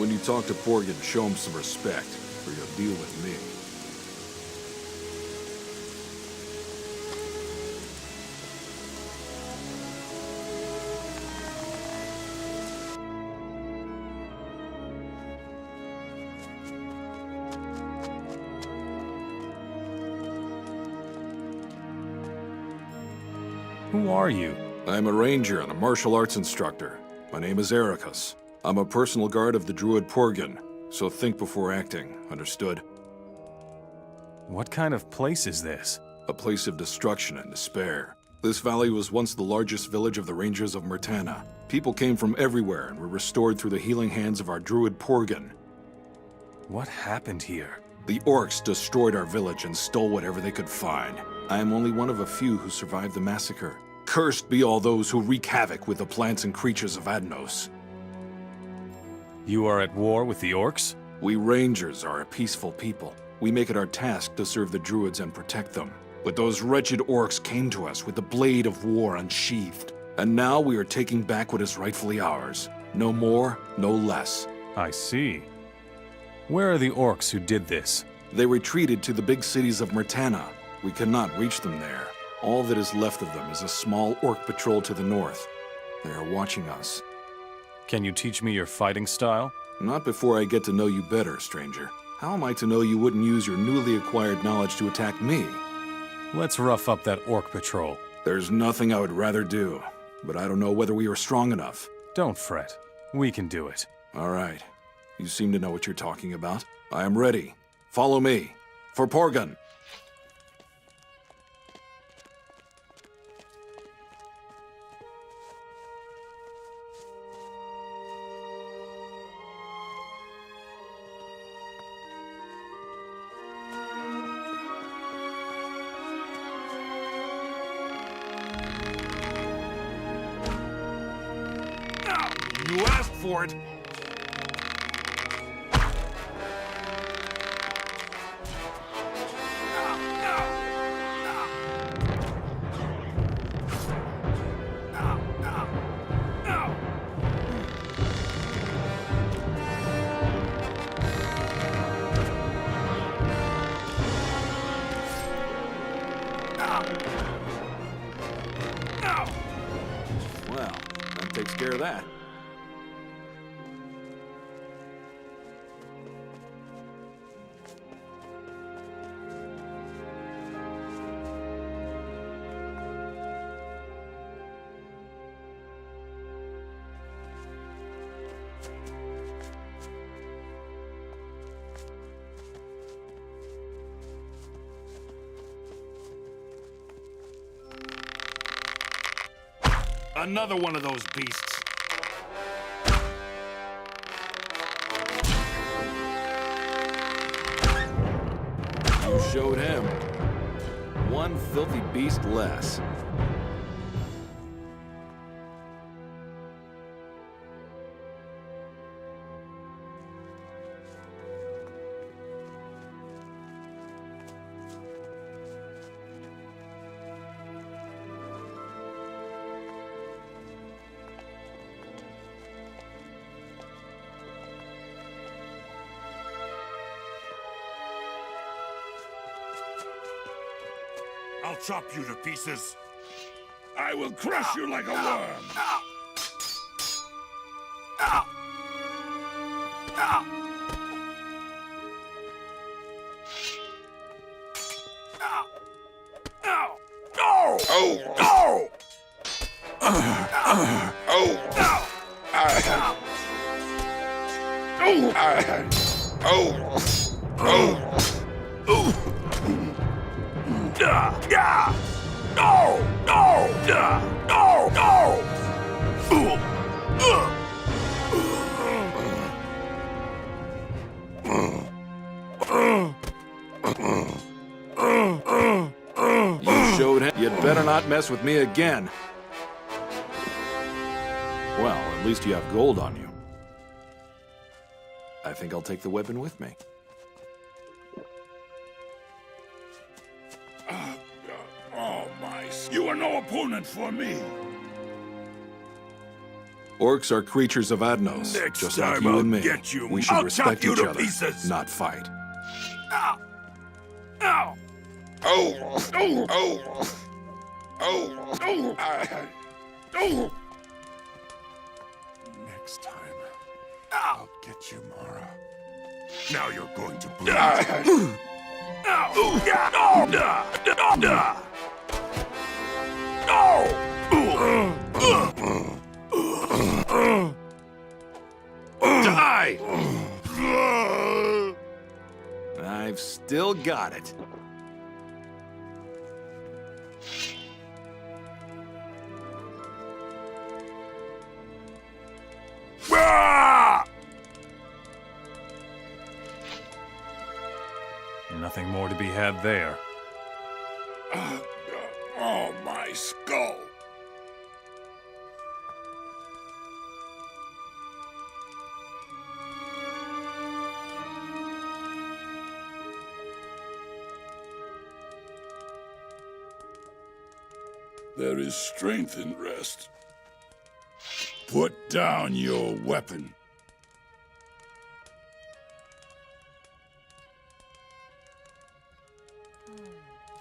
When you talk to Porgan, show him some respect, or you'll deal with me. Who are you? I'm a ranger and a martial arts instructor. My name is Ericus. I'm a personal guard of the Druid Porgan, so think before acting, understood? What kind of place is this? A place of destruction and despair. This valley was once the largest village of the Rangers of Montera. People came from everywhere and were restored through the healing hands of our Druid Porgan. What happened here? The orcs destroyed our village and stole whatever they could find. I am only one of a few who survived the massacre. Cursed be all those who wreak havoc with the plants and creatures of Adnos. You are at war with the orcs? We rangers are a peaceful people. We make it our task to serve the druids and protect them. But those wretched orcs came to us with the blade of war unsheathed. And now we are taking back what is rightfully ours. No more, no less. I see. Where are the orcs who did this? They retreated to the big cities of Montera. We cannot reach them there. All that is left of them is a small orc patrol to the north. They are watching us. Can you teach me your fighting style? Not before I get to know you better, stranger. How am I to know you wouldn't use your newly acquired knowledge to attack me? Let's rough up that orc patrol. There's nothing I would rather do, but I don't know whether we are strong enough. Don't fret. We can do it. All right. You seem to know what you're talking about. I am ready. Follow me. For Porgan! You asked for it! Well, that takes care of that. Another one of those beasts. You showed him. One filthy beast less. I'll chop you to pieces. I will crush you like a worm. You showed him. You'd better not mess with me again. Well, at least you have gold on you. I think I'll take the weapon with me. Oh, my... You are no opponent for me. Orcs are creatures of Adnos, Next just like time you I'll and me. get you. We should I'll respect chop you each to other, pieces. not fight. Ow! Ow! Oh! Oh! Oh! Oh! Oh! Oh! Next time, I'll get you, Mara. Now you're going to bleed. Die! I've still got it. Nothing more to be had there. Oh, my skull! There is strength in rest. Put down your weapon.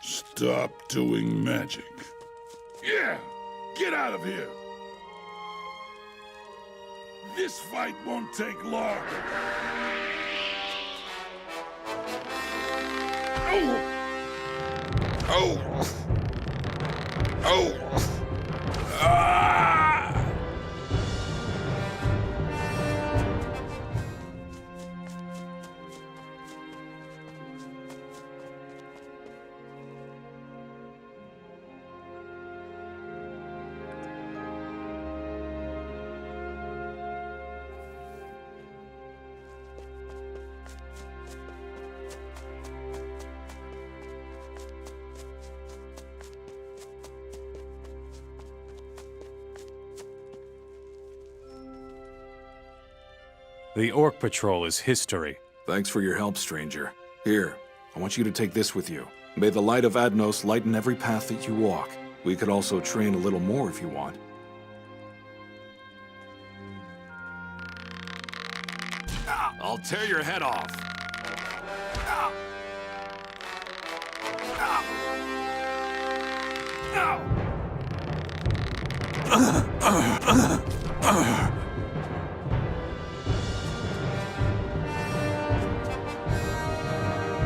Stop doing magic. Yeah! Get out of here! This fight won't take long. Oh! Oh! Oh! Ah! The Orc Patrol is history. Thanks for your help, stranger. Here, I want you to take this with you. May the light of Adnos lighten every path that you walk. We could also train a little more if you want. I'll tear your head off.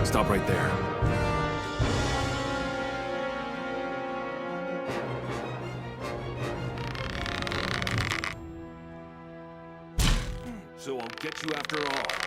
Stop right there. So I'll get you after all.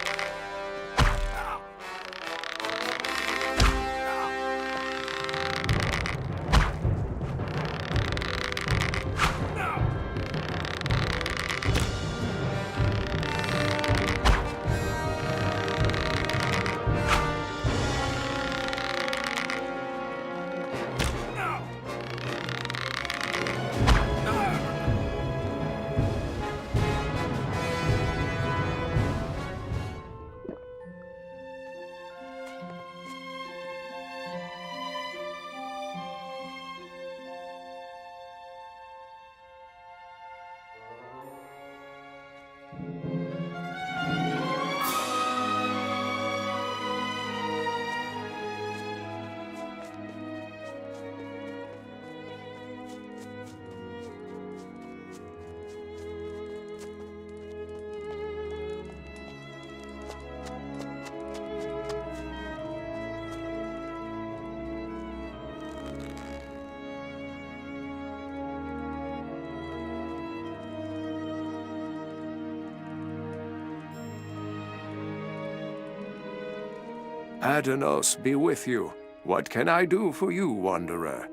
Adanos be with you. What can I do for you, Wanderer?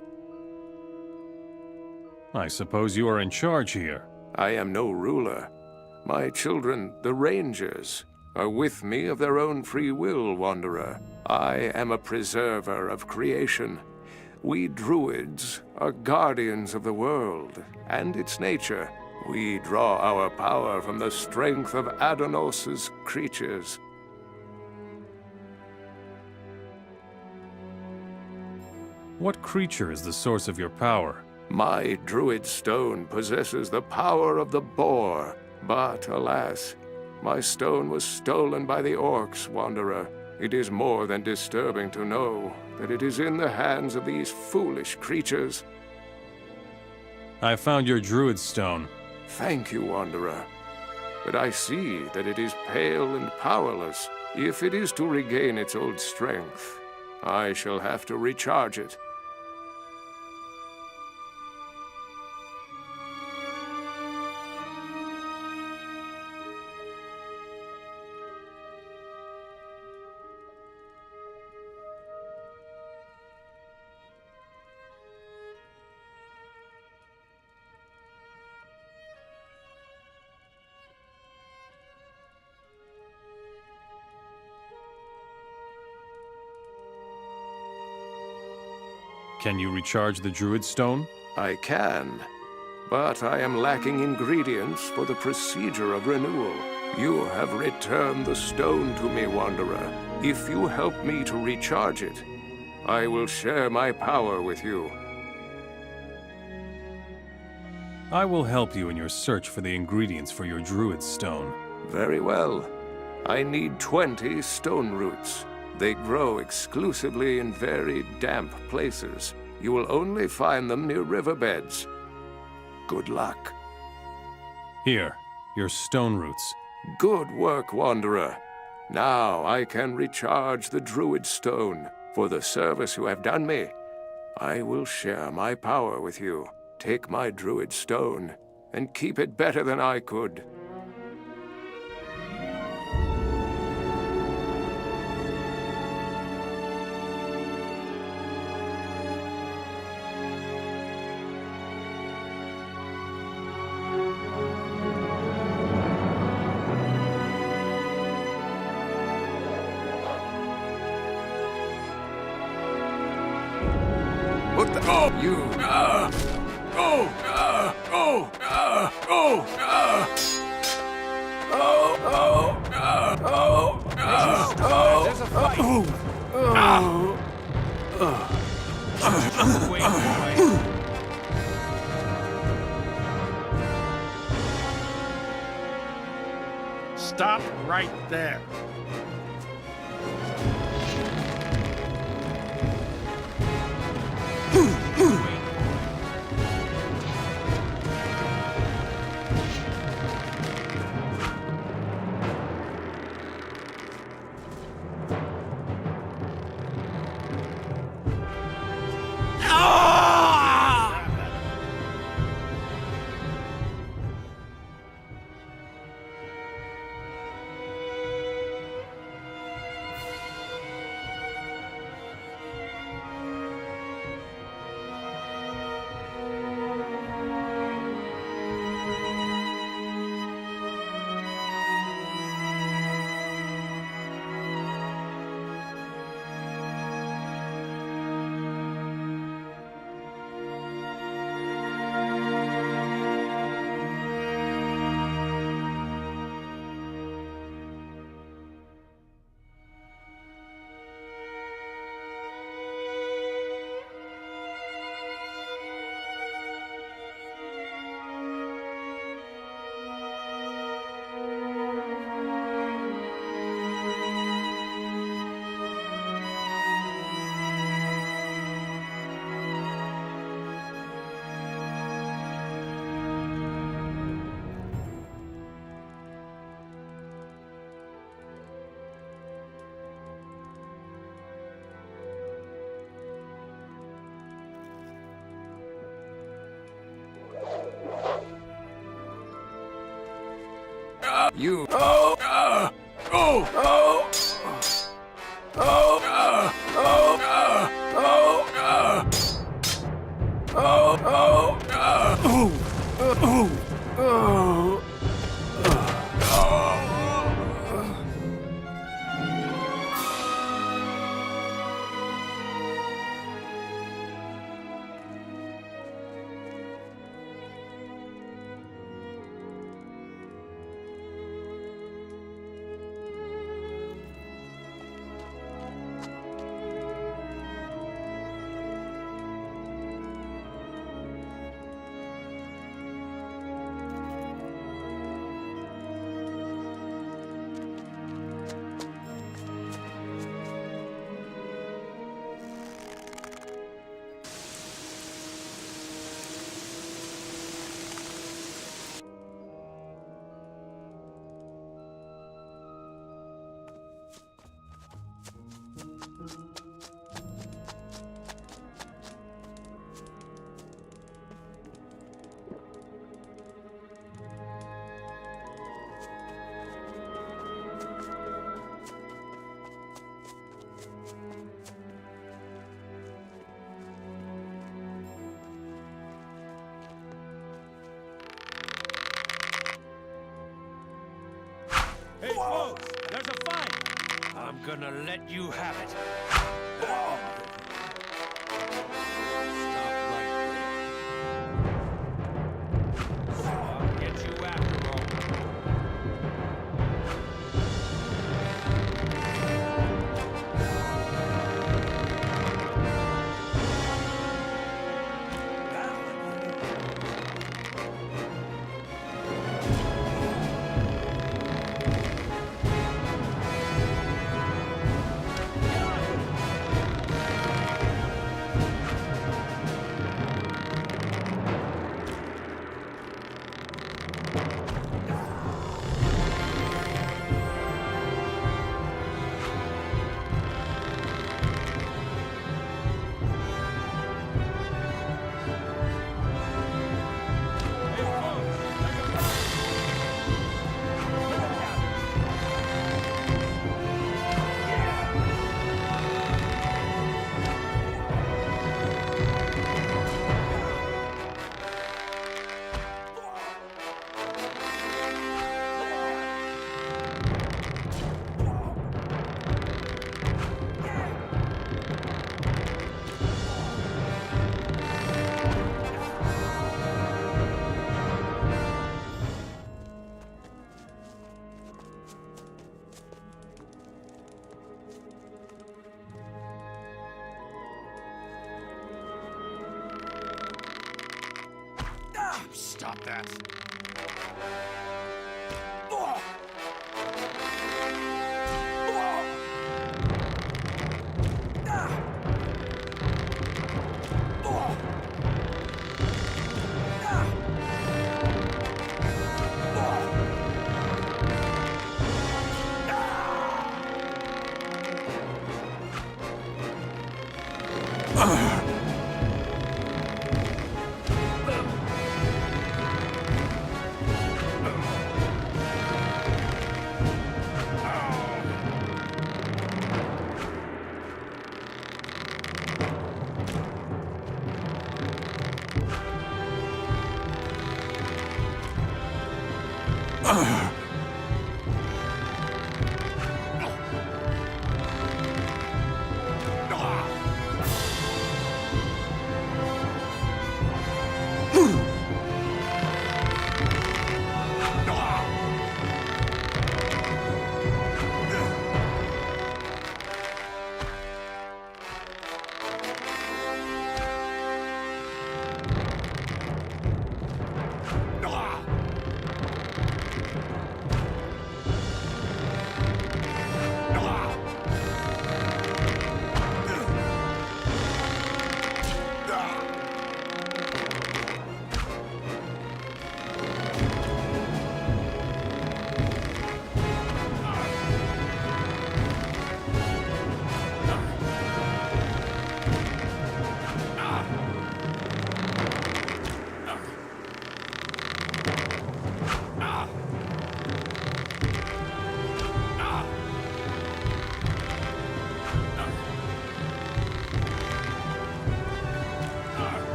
I suppose you are in charge here. I am no ruler. My children, the Rangers, are with me of their own free will, Wanderer. I am a preserver of creation. We Druids are guardians of the world and its nature. We draw our power from the strength of Adanos' creatures. What creature is the source of your power? My Druid stone possesses the power of the boar, but alas, my stone was stolen by the orcs, Wanderer. It is more than disturbing to know that it is in the hands of these foolish creatures. I found your Druid stone. Thank you, Wanderer. But I see that it is pale and powerless. If it is to regain its old strength, I shall have to recharge it. Can you recharge the Druid stone? I can, but I am lacking ingredients for the procedure of renewal. You have returned the stone to me, Wanderer. If you help me to recharge it, I will share my power with you. I will help you in your search for the ingredients for your Druid stone. Very well. I need 20 stone roots. They grow exclusively in very damp places. You will only find them near riverbeds. Good luck. Here, your stone roots. Good work, Wanderer. Now I can recharge the Druid stone. For the service you have done me, I will share my power with you. Take my Druid stone and keep it better than I could. What the? Oh, you! There's a fight. Stop right there. You. gonna let you have it. So I'll get you after all. Stop that.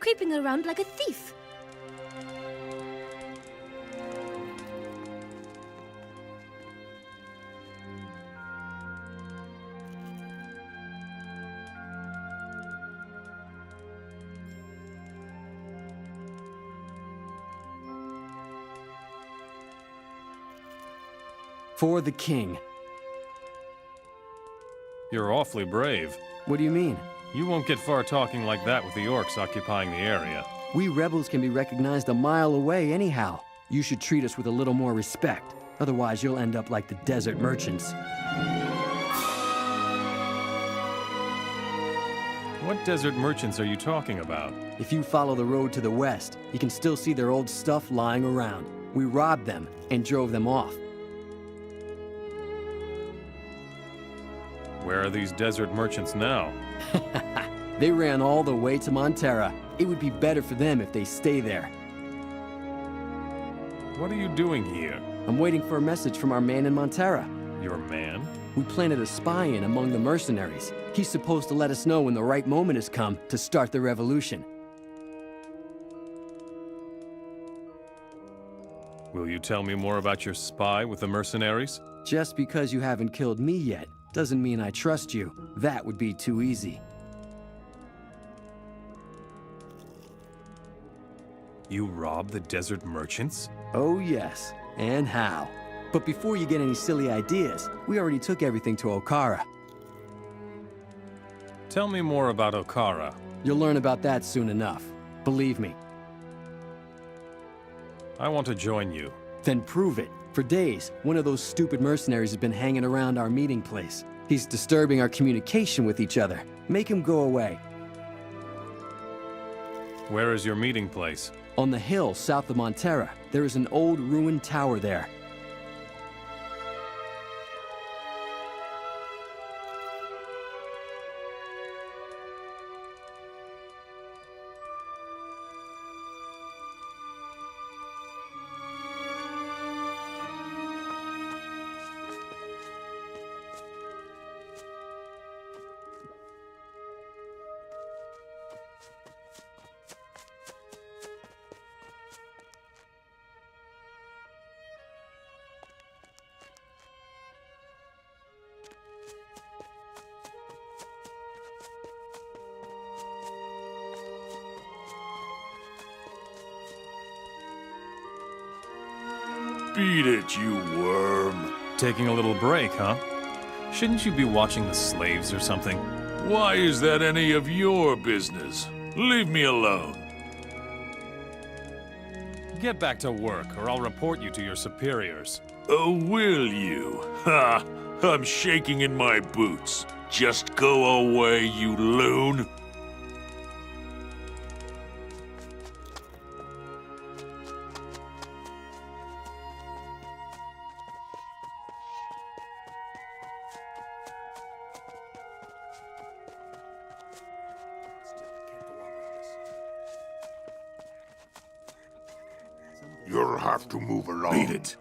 creeping around like a thief. For the king. You're awfully brave. What do you mean? You won't get far talking like that with the orcs occupying the area. We rebels can be recognized a mile away anyhow. You should treat us with a little more respect. Otherwise, you'll end up like the desert merchants. What desert merchants are you talking about? If you follow the road to the west, you can still see their old stuff lying around. We robbed them and drove them off. Where are these desert merchants now? They ran all the way to Montera. It would be better for them if they stay there. What are you doing here? I'm waiting for a message from our man in Montera. Your man? We planted a spy in among the mercenaries. He's supposed to let us know when the right moment has come to start the revolution. Will you tell me more about your spy with the mercenaries? Just because you haven't killed me yet doesn't mean I trust you. That would be too easy. You robbed the desert merchants? Oh yes, and how? But before you get any silly ideas, we already took everything to Okara. Tell me more about Okara. You'll learn about that soon enough. Believe me. I want to join you. Then prove it. For days, one of those stupid mercenaries has been hanging around our meeting place. He's disturbing our communication with each other. Make him go away. Where is your meeting place? On the hill south of Montera, there is an old ruined tower there. Beat it, you worm. Taking a little break, huh? Shouldn't you be watching the slaves or something? Why is that any of your business? Leave me alone. Get back to work, or I'll report you to your superiors. Oh, will you? Ha! I'm shaking in my boots. Just go away, you loon. You'll have to move along. Beat it.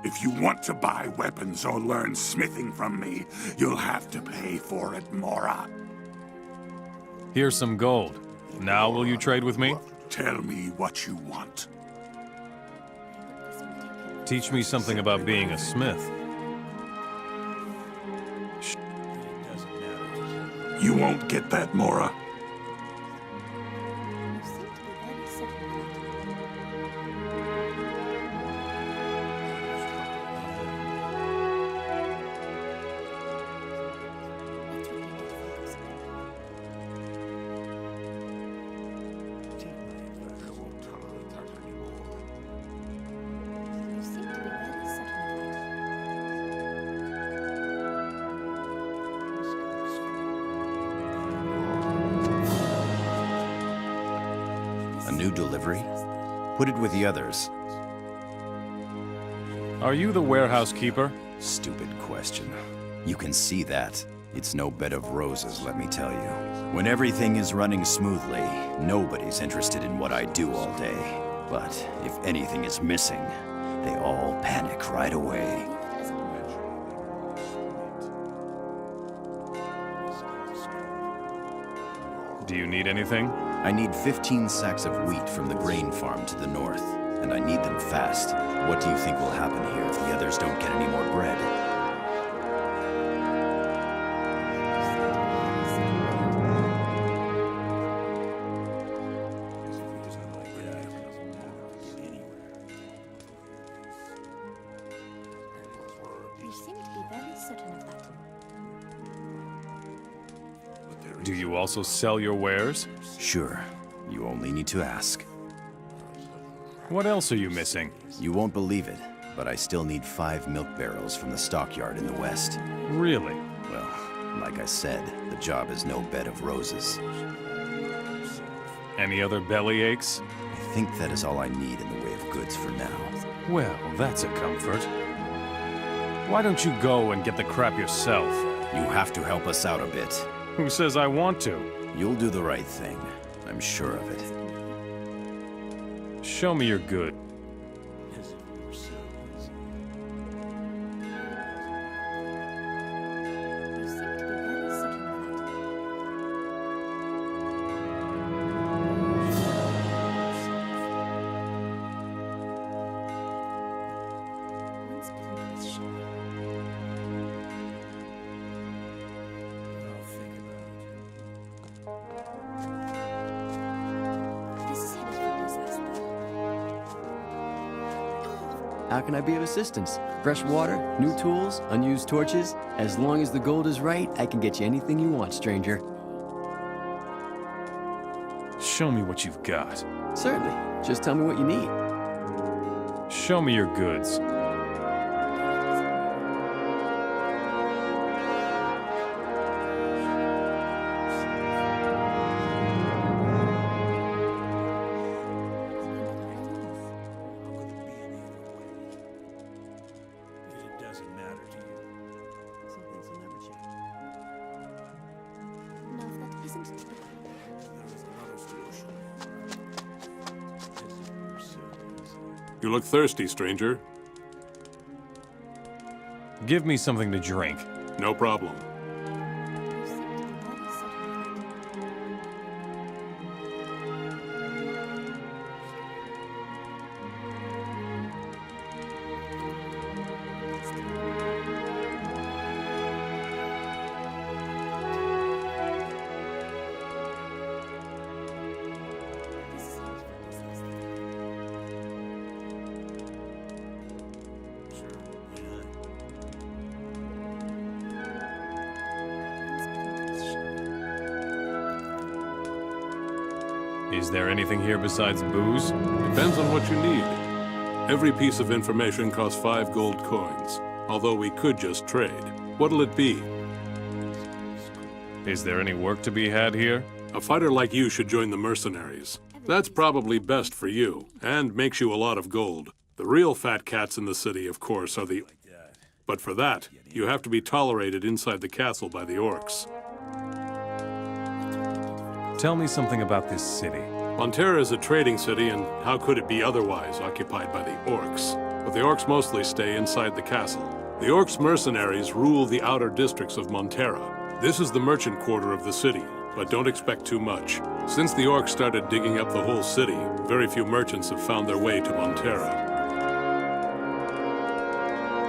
If you want to buy weapons or learn smithing from me, you'll have to pay for it, Mora. Here's some gold. Now will you trade with me? Tell me what you want. Teach me something about being a smith. You won't get that, Mora. A new delivery? Put it with the others. Are you the warehouse keeper? Stupid question. You can see that. It's no bed of roses, let me tell you. When everything is running smoothly, nobody's interested in what I do all day. But if anything is missing, they all panic right away. Do you need anything? I need 15 sacks of wheat from the grain farm to the north, and I need them fast. What do you think will happen here if the others don't get any more bread? You seem to be very certain of that. Do you also sell your wares? Sure. You only need to ask. What else are you missing? You won't believe it, but I still need 5 milk barrels from the stockyard in the west. Really? Well, like I said, the job is no bed of roses. Any other belly aches? I think that is all I need in the way of goods for now. Well, that's a comfort. Why don't you go and get the crap yourself? You have to help us out a bit. Who says I want to? You'll do the right thing. I'm sure of it. Show me you're good. You seem to be very certain of that. Once bitten was shy. This is headed for disaster. How can I be of assistance? Fresh water, new tools, unused torches? As long as the gold is right, I can get you anything you want, stranger. Show me what you've got. Certainly. Just tell me what you need. Show me your goods. No, that isn't typical. You look thirsty, stranger. Give me something to drink. No problem. You seem to be very certain of that. This is headed for disaster. Once bitten was shy. Is there anything here besides booze? Depends on what you need. Every piece of information costs 5 gold coins, although we could just trade. What'll it be? Is there any work to be had here? A fighter like you should join the mercenaries. That's probably best for you, and makes you a lot of gold. The real fat cats in the city, of course, are the... But for that, you have to be tolerated inside the castle by the orcs. Tell me something about this city. Montera is a trading city, and how could it be otherwise occupied by the orcs? but the orcs mostly stay inside the castle. The orcs' mercenaries rule the outer districts of Montera. This is the merchant quarter of the city, but don't expect too much. Since the orcs started digging up the whole city, very few merchants have found their way to Montera.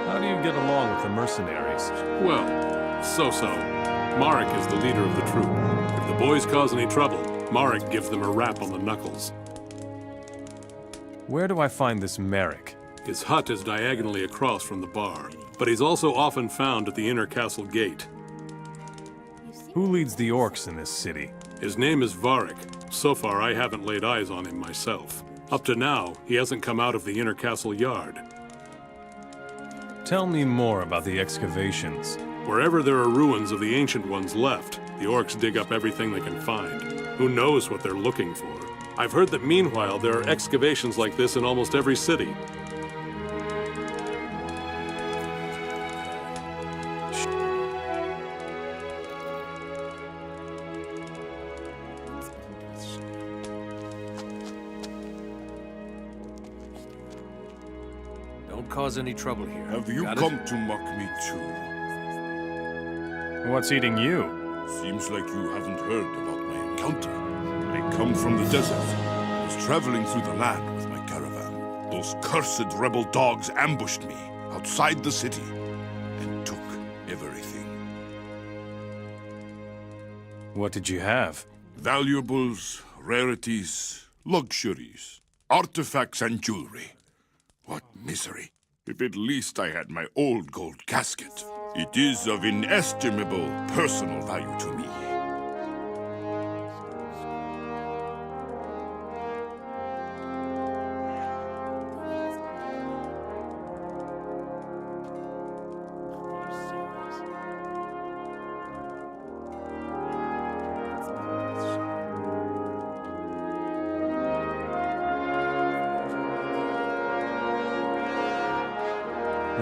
How do you get along with the mercenaries? Well, so-so. Marek is the leader of the troop. If the boys cause any trouble, Marek gives them a rap on the knuckles. Where do I find this Merrick? His hut is diagonally across from the bar, but he's also often found at the inner castle gate. Who leads the orcs in this city? His name is Varric. So far, I haven't laid eyes on him myself. Up to now, he hasn't come out of the inner castle yard. Tell me more about the excavations. Wherever there are ruins of the ancient ones left, the orcs dig up everything they can find. Who knows what they're looking for? I've heard that meanwhile, there are excavations like this in almost every city. Don't cause any trouble here. Have you Got it? come to mock me too? What's eating you? Seems like you haven't heard about my encounter. I come from the desert. I was traveling through the land with my caravan. Those cursed rebel dogs ambushed me outside the city and took everything. What did you have? Valuables, rarities, luxuries, artifacts and jewelry. What misery. If at least I had my old gold casket. It is of inestimable personal value to me.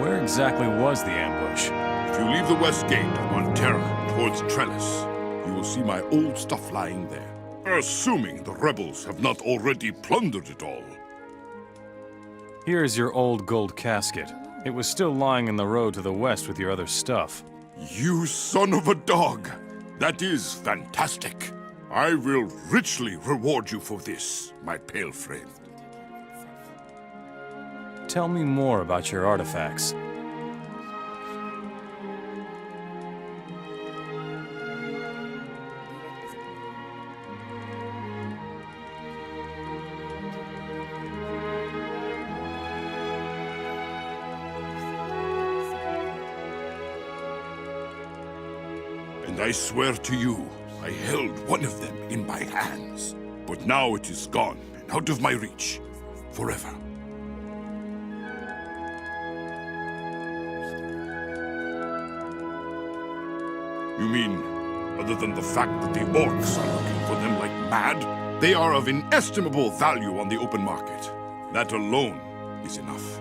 Where exactly was the ambush? If you leave the west gate of Montera towards Trellis, you will see my old stuff lying there. Assuming the rebels have not already plundered it all. Here is your old gold casket. It was still lying in the road to the west with your other stuff. You son of a dog! That is fantastic. I will richly reward you for this, my pale friend. Tell me more about your artifacts. And I swear to you, I held one of them in my hands. But now it is gone and out of my reach. Forever. You mean, other than the fact that the orcs are looking for them like mad, they are of inestimable value on the open market. That alone is enough.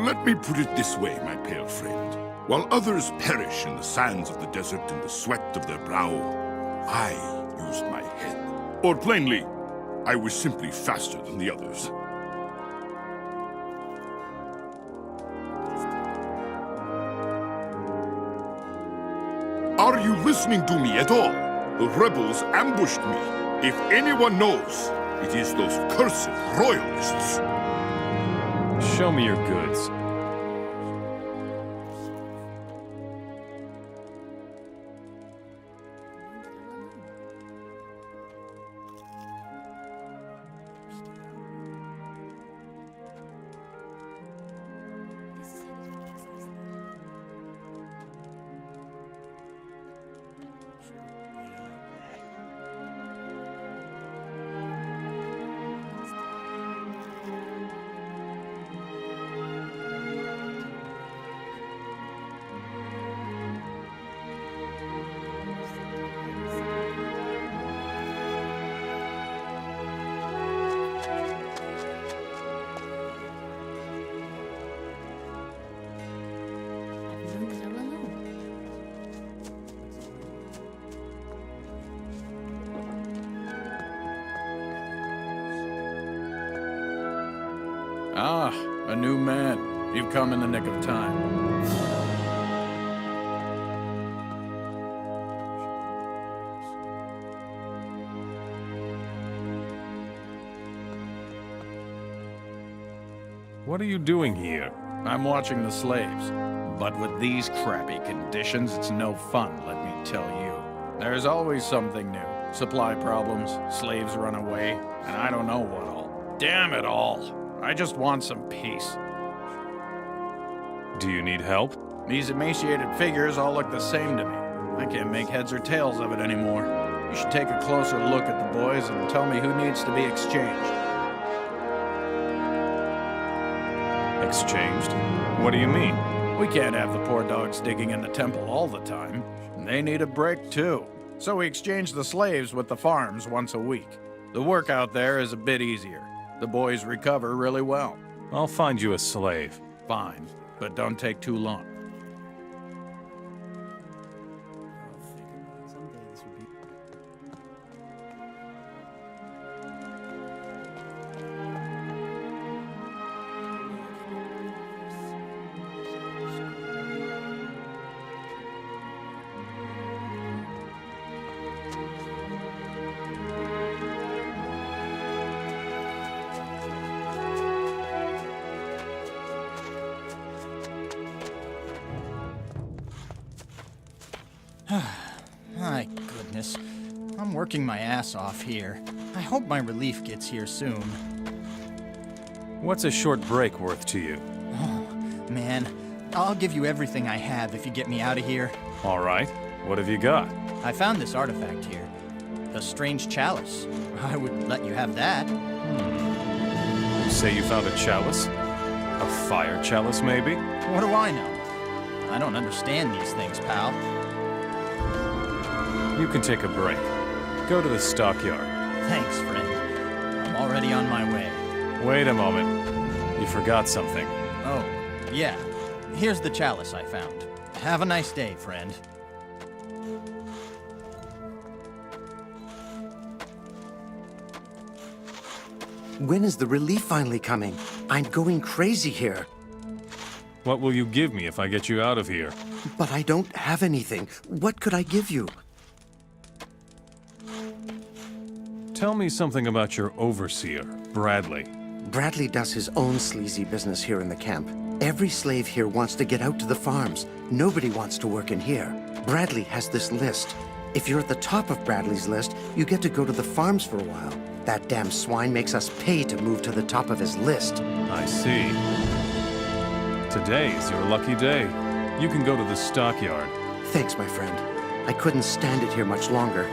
Let me put it this way, my pale friend. While others perish in the sands of the desert in the sweat of their brow, I used my head. Or plainly, I was simply faster than the others. Are you listening to me at all? The rebels ambushed me. If anyone knows, it is those cursed royalists. Show me your goods. Ah, a new man. You've come in the nick of time. What are you doing here? I'm watching the slaves. But with these crappy conditions, it's no fun, let me tell you. There's always something new. Supply problems, slaves run away, and I don't know what all. Damn it all. I just want some peace. Do you need help? These emaciated figures all look the same to me. I can't make heads or tails of it anymore. You should take a closer look at the boys and tell me who needs to be exchanged. Exchanged? What do you mean? We can't have the poor dogs digging in the temple all the time. They need a break, too. So we exchange the slaves with the farms once a week. The work out there is a bit easier. The boys recover really well. I'll find you a slave. Fine, but don't take too long. Someday this would be. My goodness. I'm working my ass off here. I hope my relief gets here soon. What's a short break worth to you? Oh, man. I'll give you everything I have if you get me out of here. All right. What have you got? I found this artifact here. A strange chalice. I would let you have that. You say you found a chalice? A fire chalice, maybe? What do I know? I don't understand these things, pal. You can take a break. Go to the stockyard. Thanks, friend. I'm already on my way. Wait a moment. You forgot something. Oh, yeah. Here's the chalice I found. Have a nice day, friend. When is the relief finally coming? I'm going crazy here. What will you give me if I get you out of here? But I don't have anything. What could I give you? Tell me something about your overseer, Bradley. Bradley does his own sleazy business here in the camp. Every slave here wants to get out to the farms. Nobody wants to work in here. Bradley has this list. If you're at the top of Bradley's list, you get to go to the farms for a while. That damn swine makes us pay to move to the top of his list. I see. Today's your lucky day. You can go to the stockyard. Thanks, my friend. I couldn't stand it here much longer.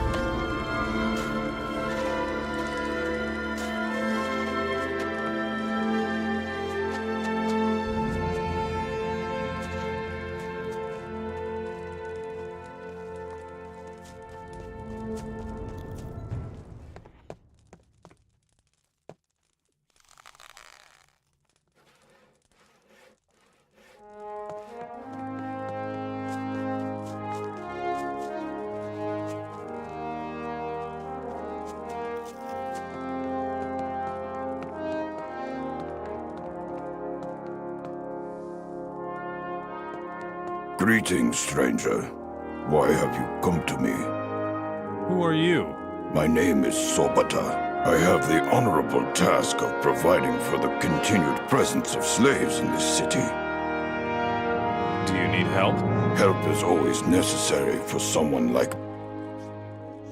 Greetings, stranger. Why have you come to me? Who are you? My name is Sobata. I have the honorable task of providing for the continued presence of slaves in this city. Do you need help? Help is always necessary for someone like...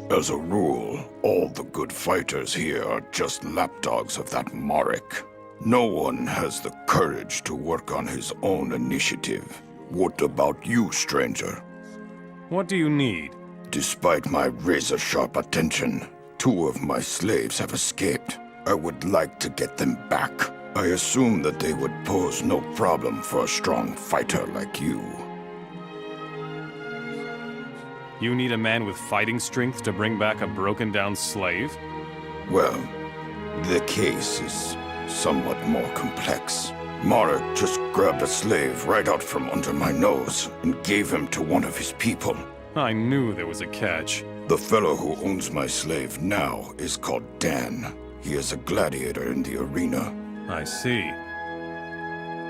As a rule, all the good fighters here are just lapdogs of that Marek. No one has the courage to work on his own initiative. What about you, stranger? What do you need? Despite my razor-sharp attention, 2 of my slaves have escaped. I would like to get them back. I assume that they would pose no problem for a strong fighter like you. You need a man with fighting strength to bring back a broken-down slave? Well, the case is somewhat more complex. Marek just grabbed a slave right out from under my nose and gave him to one of his people. I knew there was a catch. The fellow who owns my slave now is called Dan. He is a gladiator in the arena. I see.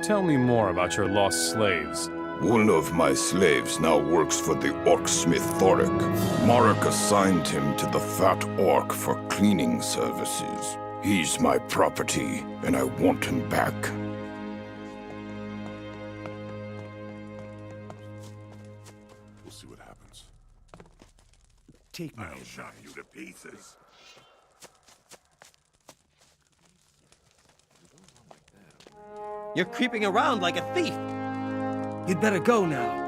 Tell me more about your lost slaves. One of my slaves now works for the orc smith Thoric. Marek assigned him to the fat orc for cleaning services. He's my property, and I want him back. We'll see what happens. Take me. I'll chop you to pieces. You're creeping around like a thief. You'd better go now.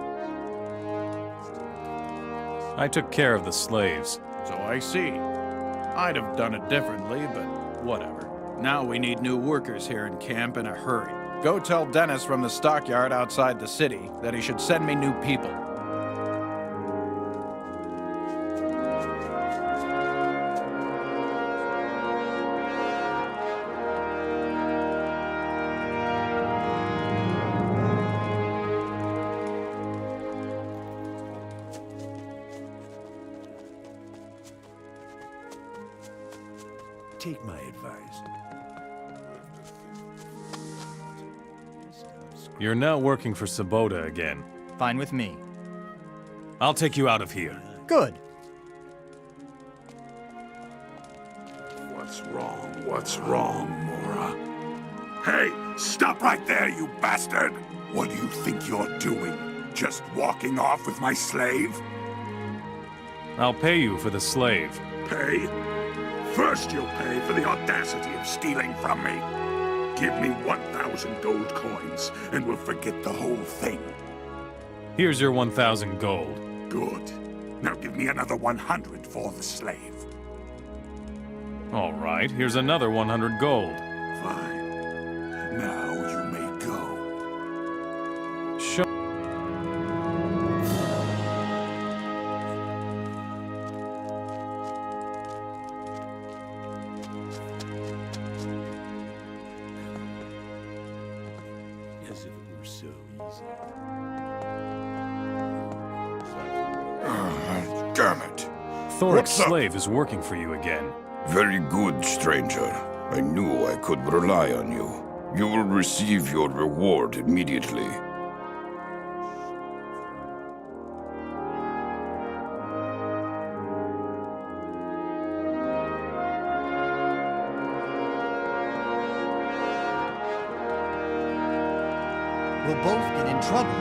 I took care of the slaves. So I see. I'd have done it differently, but whatever. Now we need new workers here in camp in a hurry. Go tell Dennis from the stockyard outside the city that he should send me new people. Take my advice. You're now working for Sabota again. Fine with me. I'll take you out of here. Good. What's wrong? What's wrong, Mora? Hey, stop right there, you bastard! What do you think you're doing? Just walking off with my slave? I'll pay you for the slave. Pay? First you'll pay for the audacity of stealing from me. Give me 1,000 gold coins, and we'll forget the whole thing. Here's your 1,000 gold. Good. Now give me another 100 for the slave. All right, here's another 100 gold. Fine. Now you may go. Sure. As if it were so easy. Damn it. Thoric's slave is working for you again. Very good, stranger. I knew I could rely on you. You will receive your reward immediately. We'll both get in trouble.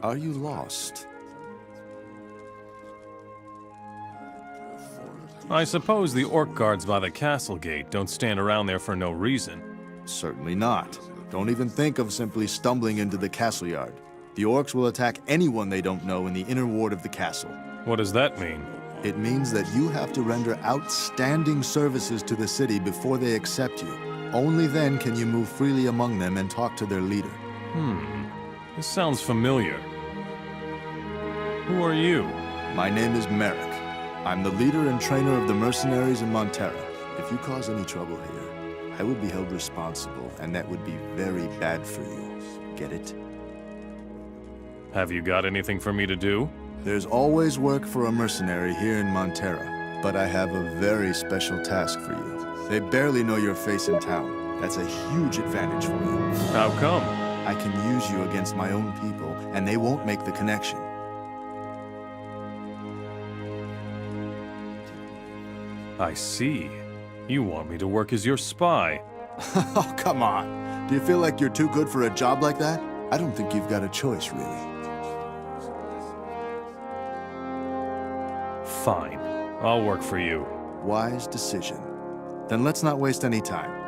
Are you lost? I suppose the orc guards by the castle gate don't stand around there for no reason. Certainly not. Don't even think of simply stumbling into the castle yard. The orcs will attack anyone they don't know in the inner ward of the castle. What does that mean? It means that you have to render outstanding services to the city before they accept you. Only then can you move freely among them and talk to their leader. This sounds familiar. Who are you? My name is Merrick. I'm the leader and trainer of the mercenaries in Montera. If you cause any trouble here, I will be held responsible, and that would be very bad for you. Get it? Have you got anything for me to do? There's always work for a mercenary here in Montera, but I have a very special task for you. They barely know your face in town. That's a huge advantage for you. How come? I can use you against my own people, and they won't make the connection. I see. You want me to work as your spy. Oh, come on. Do you feel like you're too good for a job like that? I don't think you've got a choice, really. Fine. I'll work for you. Wise decision. Then let's not waste any time.